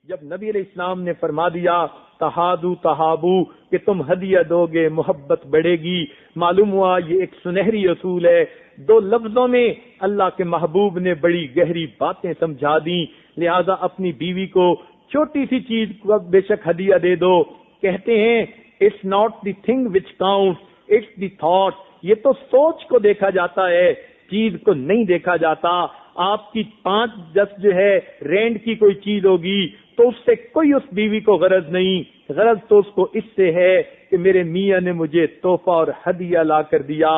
جب نبی علیہ السلام نے فرما دیا تہادو تہابو کہ تم ہدیہ دو گے محبت بڑھے گی، معلوم ہوا یہ ایک سنہری اصول ہے۔ دو لفظوں میں اللہ کے محبوب نے بڑی گہری باتیں سمجھا دیں، لہذا اپنی بیوی کو چھوٹی سی چیز کو بے شک ہدیہ دے دو۔ کہتے ہیں it's not the thing which count it's the thought, یہ تو سوچ کو دیکھا جاتا ہے، چیز کو نہیں دیکھا جاتا۔ آپ کی 5-10 جو ہے رینڈ کی کوئی چیز ہوگی تو اس سے کوئی اس بیوی کو غرض نہیں، غرض تو اس کو اس سے ہے کہ میرے میاں نے مجھے تحفہ اور ہدیہ لا کر دیا۔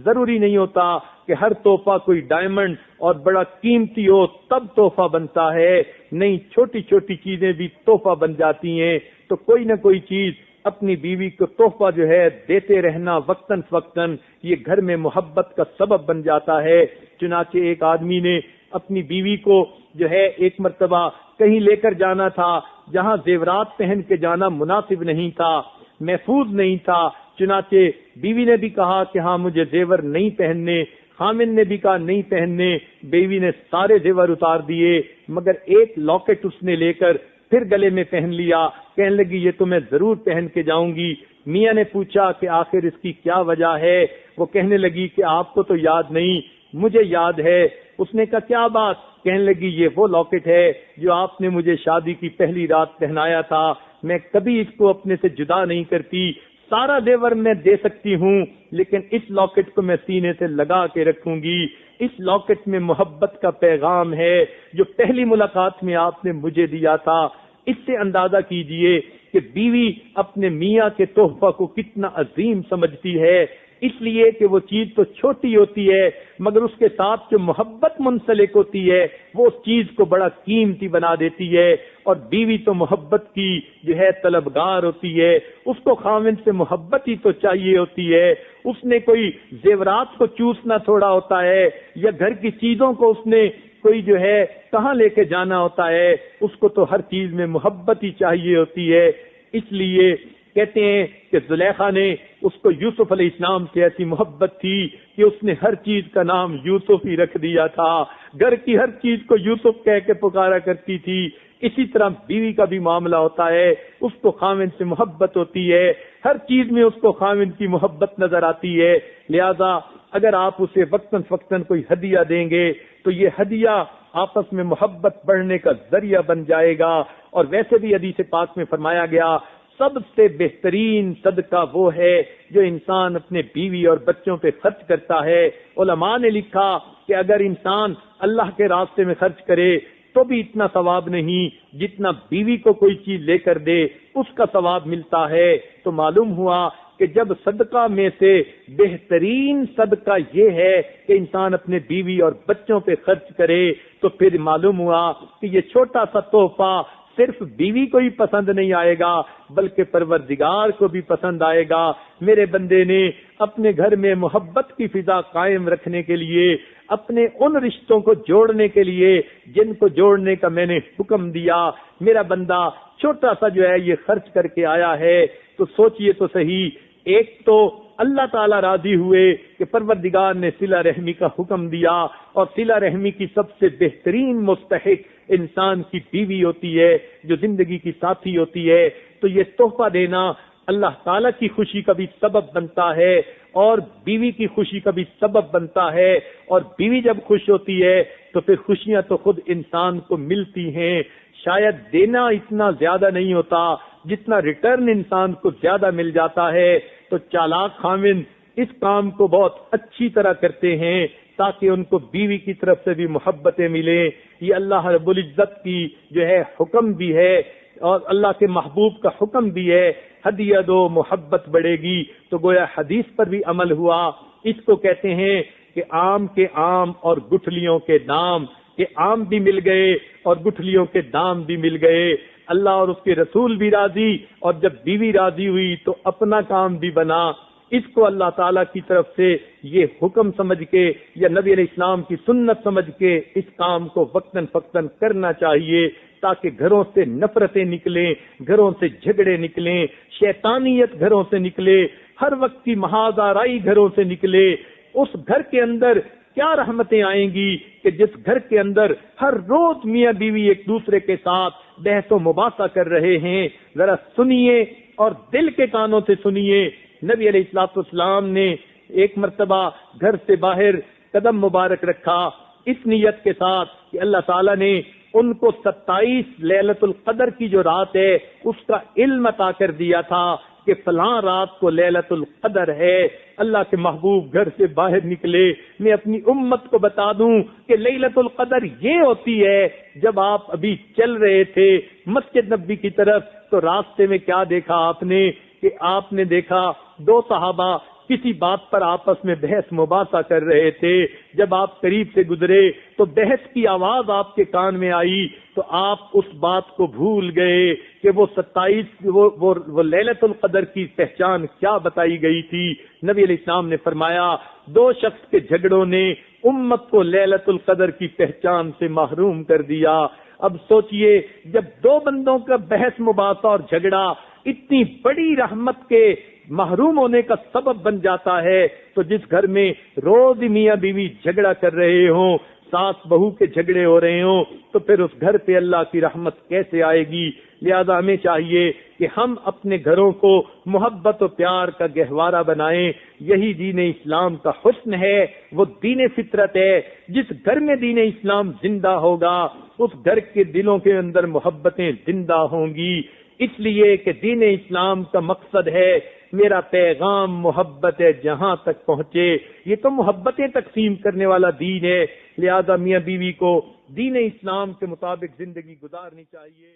ضروری نہیں ہوتا کہ ہر تحفہ کوئی ڈائمنڈ اور بڑا قیمتی ہو تب تحفہ بنتا ہے، نہیں، چھوٹی چھوٹی چیزیں بھی تحفہ بن جاتی ہیں۔ تو کوئی نہ کوئی چیز اپنی بیوی کو تحفہ جو ہے دیتے رہنا وقتاً فوقتاً، یہ گھر میں محبت کا سبب بن جاتا ہے۔ چنانچہ ایک آدمی نے اپنی بیوی کو جو ہے ایک مرتبہ کہیں لے کر جانا تھا جہاں زیورات پہن کے جانا مناسب نہیں تھا، محفوظ نہیں تھا۔ چنانچہ بیوی نے بھی کہا کہ ہاں مجھے زیور نہیں پہننے، خامن نے بھی کہا نہیں پہننے، بیوی نے سارے زیور اتار دیے مگر ایک لاکٹ اس نے لے کر پھر گلے میں پہن لیا، کہنے لگی یہ تو میں ضرور پہن کے جاؤں گی۔ میاں نے پوچھا کہ آخر اس کی کیا وجہ ہے؟ وہ کہنے لگی کہ آپ کو تو یاد نہیں، مجھے یاد ہے۔ اس نے کہا کیا بات؟ کہنے لگی یہ وہ لاکٹ ہے جو آپ نے مجھے شادی کی پہلی رات پہنایا تھا، میں کبھی اس کو اپنے سے جدا نہیں کرتی، سارا زیور میں دے سکتی ہوں لیکن اس لاکٹ کو میں سینے سے لگا کے رکھوں گی۔ اس لاکٹ میں محبت کا پیغام ہے جو پہلی ملاقات میں آپ نے مجھے دیا تھا۔ اس سے اندازہ کیجئے کہ بیوی اپنے میاں کے تحفہ کو کتنا عظیم سمجھتی ہے، اس لیے کہ وہ چیز تو چھوٹی ہوتی ہے مگر اس کے ساتھ جو محبت منسلک ہوتی ہے وہ اس چیز کو بڑا قیمتی بنا دیتی ہے۔ اور بیوی تو محبت کی جو ہے طلبگار ہوتی ہے، اس کو خاوند سے محبت ہی تو چاہیے ہوتی ہے، اس نے کوئی زیورات کو چوسنا تھوڑا ہوتا ہے یا گھر کی چیزوں کو اس نے کوئی جو ہے کہاں لے کے جانا ہوتا ہے، اس کو تو ہر چیز میں محبت ہی چاہیے ہوتی ہے۔ اس لیے کہتے ہیں کہ زلیخا نے اس کو یوسف علیہ السلام سے ایسی محبت تھی کہ اس نے ہر چیز کا نام یوسف ہی رکھ دیا تھا، گھر کی ہر چیز کو یوسف کہہ کے پکارا کرتی تھی۔ اسی طرح بیوی کا بھی معاملہ ہوتا ہے، اس کو خاوند سے محبت ہوتی ہے، ہر چیز میں اس کو خاوند کی محبت نظر آتی ہے، لہذا اگر آپ اسے وقتاً فوقتاً کوئی ہدیہ دیں گے تو یہ ہدیہ آپس میں محبت بڑھنے کا ذریعہ بن جائے گا۔ اور ویسے بھی حدیث پاک میں فرمایا گیا سب سے بہترین صدقہ وہ ہے جو انسان اپنے بیوی اور بچوں پہ خرچ کرتا ہے۔ علماء نے لکھا کہ اگر انسان اللہ کے راستے میں خرچ کرے تو بھی اتنا ثواب نہیں جتنا بیوی کو کوئی چیز لے کر دے اس کا ثواب ملتا ہے۔ تو معلوم ہوا کہ جب صدقہ میں سے بہترین صدقہ یہ ہے کہ انسان اپنے بیوی اور بچوں پہ خرچ کرے، تو پھر معلوم ہوا کہ یہ چھوٹا سا تحفہ صرف بیوی کو ہی پسند نہیں آئے گا بلکہ پروردگار کو بھی پسند آئے گا۔ میرے بندے نے اپنے گھر میں محبت کی فضا قائم رکھنے کے لیے، اپنے ان رشتوں کو جوڑنے کے لیے جن کو جوڑنے کا میں نے حکم دیا، میرا بندہ چھوٹا سا جو ہے یہ خرچ کر کے آیا ہے، تو سوچئے تو صحیح، ایک تو اللہ تعالیٰ راضی ہوئے کہ پروردگار نے صلہ رحمی کا حکم دیا، اور صلہ رحمی کی سب سے بہترین مستحق انسان کی بیوی ہوتی ہے جو زندگی کی ساتھی ہوتی ہے۔ تو یہ تحفہ دینا اللہ تعالیٰ کی خوشی کا بھی سبب بنتا ہے اور بیوی کی خوشی کا بھی سبب بنتا ہے، اور بیوی جب خوش ہوتی ہے تو پھر خوشیاں تو خود انسان کو ملتی ہیں۔ شاید دینا اتنا زیادہ نہیں ہوتا جتنا ریٹرن انسان کو زیادہ مل جاتا ہے۔ تو چالاک خاوند اس کام کو بہت اچھی طرح کرتے ہیں تاکہ ان کو بیوی کی طرف سے بھی محبتیں ملیں۔ یہ اللہ رب العزت کی جو ہے حکم بھی ہے اور اللہ کے محبوب کا حکم بھی ہے، ہدیہ دو محبت بڑھے گی۔ تو گویا حدیث پر بھی عمل ہوا۔ اس کو کہتے ہیں کہ آم کے آم اور گٹھلیوں کے دام، کہ آم بھی مل گئے اور گٹھلیوں کے دام بھی مل گئے، اللہ اور اس کے رسول بھی راضی، اور جب بیوی راضی ہوئی تو اپنا کام بھی بنا۔ اس کو اللہ تعالیٰ کی طرف سے یہ حکم سمجھ کے یا نبی علیہ السلام کی سنت سمجھ کے اس کام کو وقتاً فوقتاً کرنا چاہیے تاکہ گھروں سے نفرتیں نکلیں، گھروں سے جھگڑے نکلیں، شیطانیت گھروں سے نکلے، ہر وقت کی محاذ آرائی گھروں سے نکلے۔ اس گھر کے اندر کیا رحمتیں آئیں گی کہ جس گھر کے اندر ہر روز میاں بیوی ایک دوسرے کے ساتھ بحث و مباحثہ کر رہے ہیں، ذرا سنیے اور دل کے کانوں سے سنیے۔ نبی علیہ الصلوۃ والسلام نے ایک مرتبہ گھر سے باہر قدم مبارک رکھا اس نیت کے ساتھ کہ اللہ تعالیٰ نے ان کو 27 لیلۃ القدر کی جو رات ہے اس کا علم عطا کر دیا تھا کہ فلاں رات کو لیلۃ القدر ہے۔ اللہ کے محبوب گھر سے باہر نکلے، میں اپنی امت کو بتا دوں کہ لیلۃ القدر یہ ہوتی ہے۔ جب آپ ابھی چل رہے تھے مسجد نبوی کی طرف تو راستے میں کیا دیکھا آپ نے کہ آپ نے دیکھا دو صحابہ کسی بات پر آپس میں بحث مباحثہ کر رہے تھے۔ جب آپ قریب سے گزرے تو بحث کی آواز آپ کے کان میں آئی تو آپ اس بات کو بھول گئے کہ وہ 27 وہ لیلۃ القدر کی پہچان کیا بتائی گئی تھی۔ نبی علیہ السلام نے فرمایا دو شخص کے جھگڑوں نے امت کو لیلۃ القدر کی پہچان سے محروم کر دیا۔ اب سوچئے جب دو بندوں کا بحث مباحثہ اور جھگڑا اتنی بڑی رحمت کے محروم ہونے کا سبب بن جاتا ہے تو جس گھر میں روز میاں بیوی جھگڑا کر رہے ہوں، ساس بہو کے جھگڑے ہو رہے ہوں، تو پھر اس گھر پہ اللہ کی رحمت کیسے آئے گی؟ لہذا ہمیں چاہیے کہ ہم اپنے گھروں کو محبت و پیار کا گہوارہ بنائیں۔ یہی دین اسلام کا حسن ہے، وہ دین فطرت ہے۔ جس گھر میں دین اسلام زندہ ہوگا اس گھر کے دلوں کے اندر محبتیں زندہ ہوں گی۔ اس لیے کہ دین اسلام کا مقصد ہے میرا پیغام محبت ہے جہاں تک پہنچے، یہ تو محبتیں تقسیم کرنے والا دین ہے۔ لہذا میاں بیوی کو دین اسلام کے مطابق زندگی گزارنی چاہیے۔